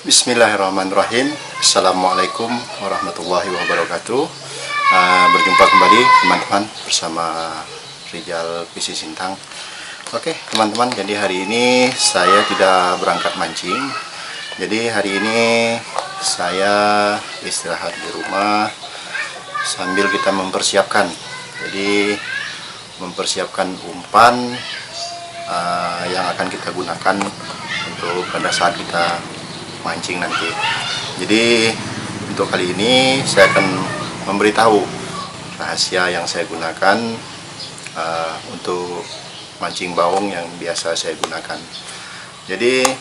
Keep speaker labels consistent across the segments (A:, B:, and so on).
A: Bismillahirrahmanirrahim. Assalamualaikum warahmatullahi wabarakatuh. Berjumpa kembali teman-teman bersama Rijal PC Sintang. Oke teman-teman, jadi hari ini saya tidak berangkat mancing. Jadi hari ini saya istirahat di rumah sambil kita mempersiapkan. Jadi mempersiapkan umpan yang akan kita gunakan untuk pada saat kita mancing nanti. Jadi untuk kali ini saya akan memberitahu rahasia yang saya gunakan untuk mancing baung yang biasa saya gunakan. Jadi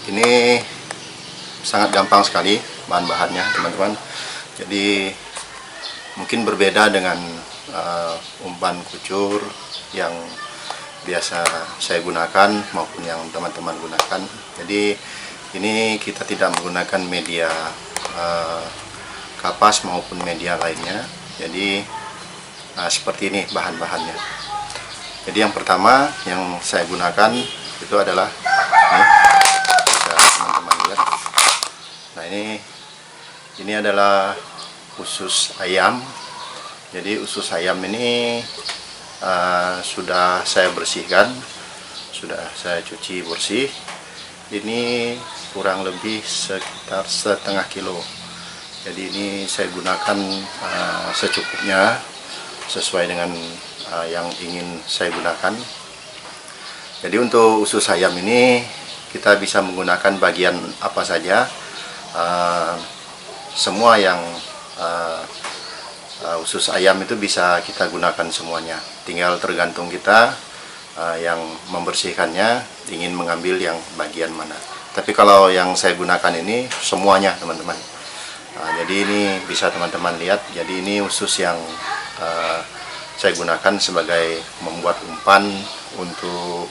A: ini sangat gampang sekali bahan-bahannya teman-teman. Jadi mungkin berbeda dengan umpan kucur yang biasa saya gunakan maupun yang teman-teman gunakan. Jadi ini kita tidak menggunakan media kapas maupun media lainnya. Jadi seperti ini bahan-bahannya. Jadi yang pertama yang saya gunakan itu adalah ini, bisa teman-teman lihat. Nah ini adalah usus ayam. Jadi usus ayam ini sudah saya bersihkan, sudah saya cuci bersih. Ini kurang lebih sekitar setengah kilo. Jadi ini saya gunakan secukupnya sesuai dengan yang ingin saya gunakan. Jadi untuk usus ayam ini kita bisa menggunakan bagian apa saja, semua yang usus ayam itu bisa kita gunakan semuanya. Tinggal tergantung kita yang membersihkannya ingin mengambil yang bagian mana. Tapi kalau yang saya gunakan ini semuanya teman-teman. Jadi ini bisa teman-teman lihat. Jadi ini usus yang saya gunakan sebagai membuat umpan untuk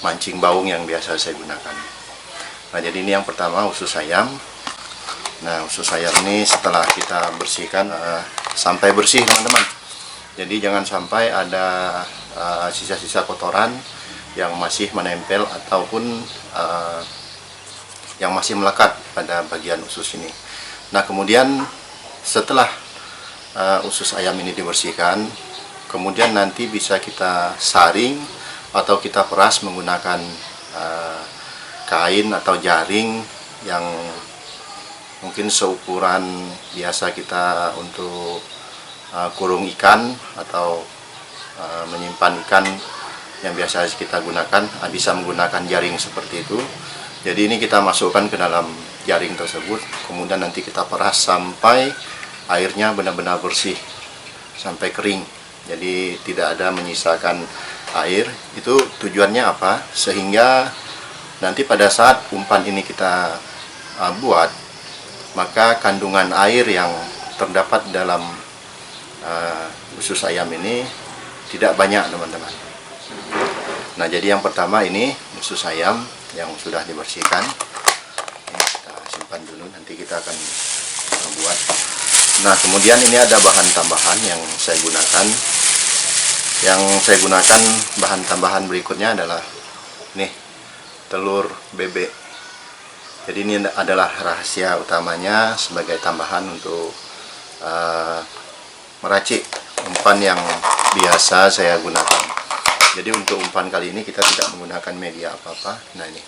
A: mancing baung yang biasa saya gunakan. Nah jadi ini yang pertama usus ayam. Nah usus ayam ini setelah kita bersihkan sampai bersih teman-teman. Jadi jangan sampai ada sisa-sisa kotoran yang masih menempel ataupun yang masih melekat pada bagian usus ini. Nah kemudian setelah usus ayam ini dibersihkan, kemudian nanti bisa kita saring atau kita peras menggunakan kain atau jaring yang mungkin seukuran biasa kita untuk kurung ikan atau menyimpan ikan yang biasa kita gunakan, bisa menggunakan jaring seperti itu. Jadi ini kita masukkan ke dalam jaring tersebut, kemudian nanti kita peras sampai airnya benar-benar bersih, sampai kering. Jadi tidak ada menyisakan air. Itu tujuannya apa? Sehingga nanti pada saat umpan ini kita buat, maka kandungan air yang terdapat dalam usus ayam ini tidak banyak teman-teman. Nah jadi yang pertama ini usus ayam yang sudah dibersihkan. Ini kita simpan dulu, nanti kita akan membuat. Nah kemudian ini ada bahan tambahan yang saya gunakan. Yang saya gunakan bahan tambahan berikutnya adalah nih, telur bebek. Jadi ini adalah rahasia utamanya sebagai tambahan untuk meracik umpan yang biasa saya gunakan. Jadi untuk umpan kali ini kita tidak menggunakan media apa-apa. Nah ini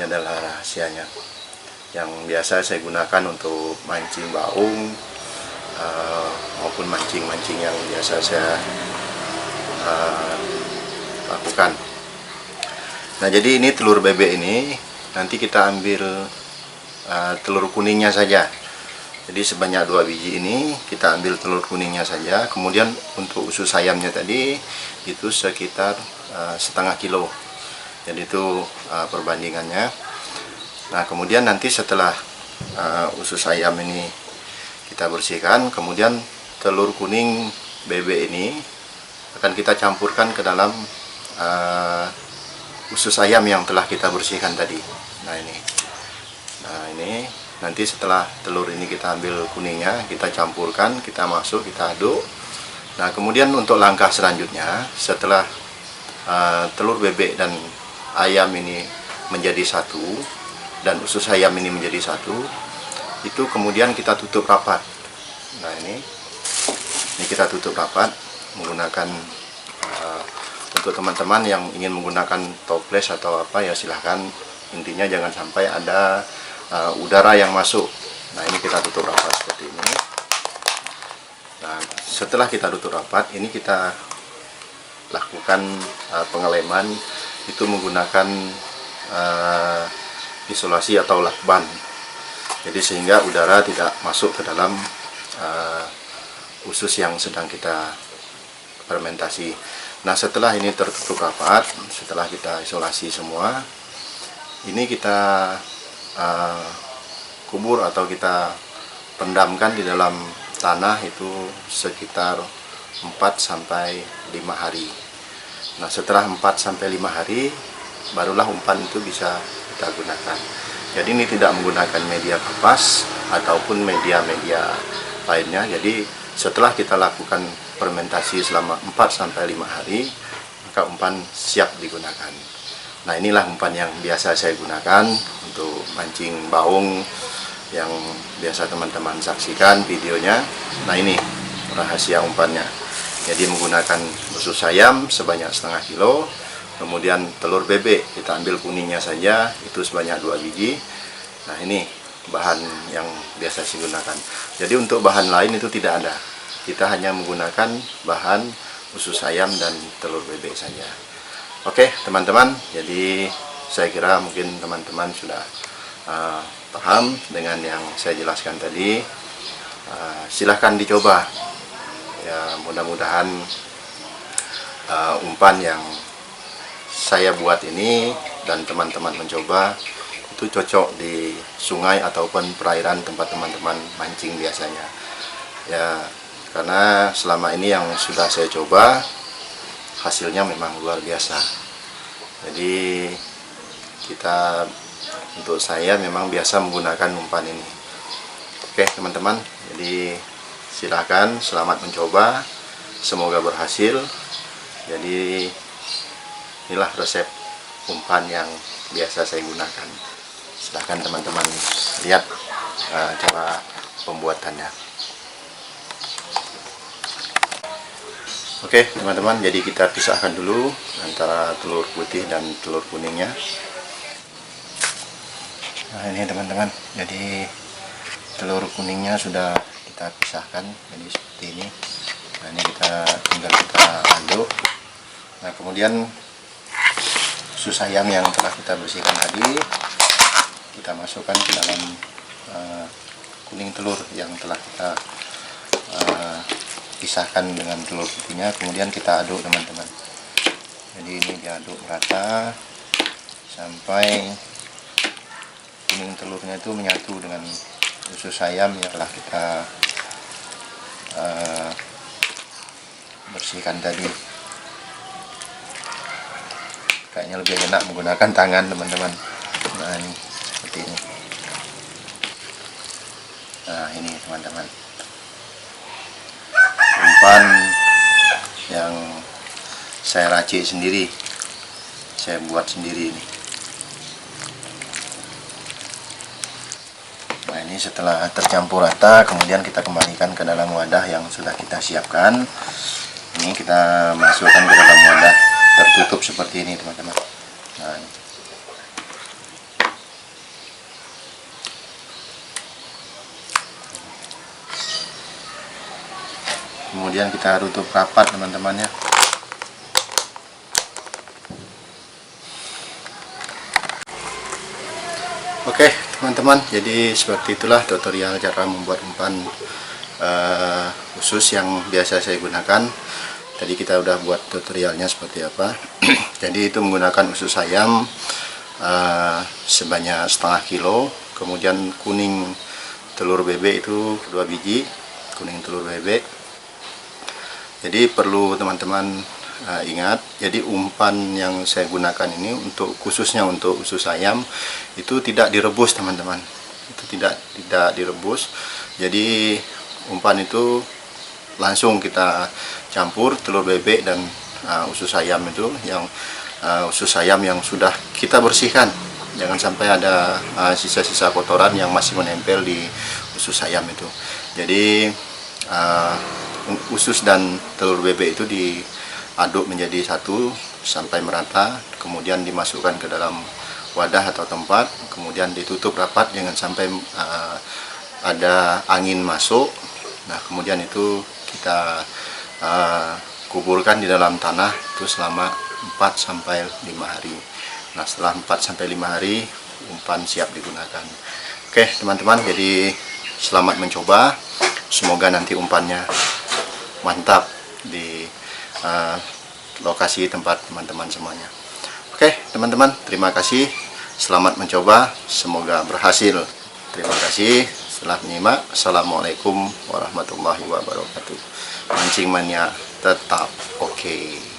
A: adalah rahasianya yang biasa saya gunakan untuk mancing baung maupun mancing-mancing yang biasa saya lakukan. Nah jadi ini telur bebek ini nanti kita ambil telur kuningnya saja. Jadi sebanyak 2 biji ini kita ambil telur kuningnya saja. Kemudian untuk usus ayamnya tadi itu sekitar setengah kilo. Jadi itu perbandingannya. Nah kemudian nanti setelah usus ayam ini kita bersihkan, kemudian telur kuning bebek ini akan kita campurkan ke dalam usus ayam yang telah kita bersihkan tadi. Nah ini nanti setelah telur ini kita ambil kuningnya, kita campurkan, kita masuk, kita aduk. Nah kemudian untuk langkah selanjutnya, setelah telur bebek dan ayam ini menjadi satu dan usus ayam ini menjadi satu, itu kemudian kita tutup rapat. Nah ini kita tutup rapat menggunakan untuk teman-teman yang ingin menggunakan toples atau apa ya silahkan, intinya jangan sampai ada udara yang masuk. Nah ini kita tutup rapat seperti ini. Nah setelah kita tutup rapat, ini kita lakukan pengeleman itu menggunakan isolasi atau lakban. Jadi sehingga udara tidak masuk ke dalam usus yang sedang kita fermentasi. Nah setelah ini tertutup rapat, setelah kita isolasi semua, ini kita kubur atau kita pendamkan di dalam tanah itu sekitar 4-5 hari. Nah setelah 4-5 hari barulah umpan itu bisa kita gunakan. Jadi ini tidak menggunakan media kapas ataupun media-media lainnya. Jadi setelah kita lakukan fermentasi selama 4-5 hari, maka umpan siap digunakan. Nah inilah umpan yang biasa saya gunakan untuk mancing baung yang biasa teman-teman saksikan videonya. Nah ini rahasia umpannya. Jadi menggunakan usus ayam sebanyak setengah kilo, kemudian telur bebek kita ambil kuningnya saja itu sebanyak 2 biji. Nah ini bahan yang biasa saya gunakan. Jadi untuk bahan lain itu tidak ada, kita hanya menggunakan bahan usus ayam dan telur bebek saja. Oke teman-teman, jadi saya kira mungkin teman-teman sudah paham dengan yang saya jelaskan tadi. Silahkan dicoba ya, mudah-mudahan umpan yang saya buat ini dan teman-teman mencoba itu cocok di sungai ataupun perairan tempat teman-teman mancing biasanya ya, karena selama ini yang sudah saya coba hasilnya memang luar biasa. Jadi untuk saya memang biasa menggunakan umpan ini. Oke teman-teman, jadi silakan selamat mencoba, semoga berhasil. Jadi inilah resep umpan yang biasa saya gunakan. Silahkan teman-teman lihat cara pembuatannya. Oke teman-teman, jadi kita pisahkan dulu antara telur putih dan telur kuningnya. Nah ini teman-teman, jadi telur kuningnya sudah kita pisahkan jadi seperti ini. Nah ini tinggal kita aduk. Nah kemudian usus ayam yang telah kita bersihkan tadi kita masukkan ke dalam kuning telur yang telah kita pisahkan dengan telur putihnya, kemudian kita aduk teman-teman. Jadi ini diaduk merata sampai kuning telurnya itu menyatu dengan usus ayam yang telah kita bersihkan tadi. Kayaknya lebih enak menggunakan tangan teman-teman. Nah ini seperti ini. Nah ini teman-teman, umpan yang saya racik sendiri, saya buat sendiri ini. Nah ini setelah tercampur rata, kemudian kita kembalikan ke dalam wadah yang sudah kita siapkan. Ini kita masukkan ke dalam wadah tertutup seperti ini teman-teman. Nah, kemudian kita tutup rapat teman-teman ya. Oke teman-teman, jadi seperti itulah tutorial cara membuat umpan usus yang biasa saya gunakan. Tadi kita udah buat tutorialnya seperti apa. Jadi itu menggunakan usus ayam sebanyak setengah kilo, kemudian kuning telur bebek itu 2 biji, kuning telur bebek. Jadi perlu teman-teman ingat, jadi umpan yang saya gunakan ini khususnya untuk usus ayam itu tidak direbus teman-teman, itu tidak direbus. Jadi umpan itu langsung kita campur telur bebek dan usus ayam itu, yang usus ayam yang sudah kita bersihkan jangan sampai ada sisa-sisa kotoran yang masih menempel di usus ayam itu. Jadi usus dan telur bebek itu diaduk menjadi satu sampai merata, kemudian dimasukkan ke dalam wadah atau tempat, kemudian ditutup rapat, jangan sampai ada angin masuk. Nah, kemudian itu kita kuburkan di dalam tanah itu selama 4 sampai 5 hari. Nah, setelah 4 sampai 5 hari umpan siap digunakan. Oke, teman-teman, jadi selamat mencoba. Semoga nanti umpannya mantap di lokasi tempat teman-teman semuanya. Oke, teman-teman, terima kasih. Selamat mencoba, semoga berhasil. Terima kasih setelah menyimak. Assalamualaikum warahmatullahi wabarakatuh. Mancing mania tetap oke.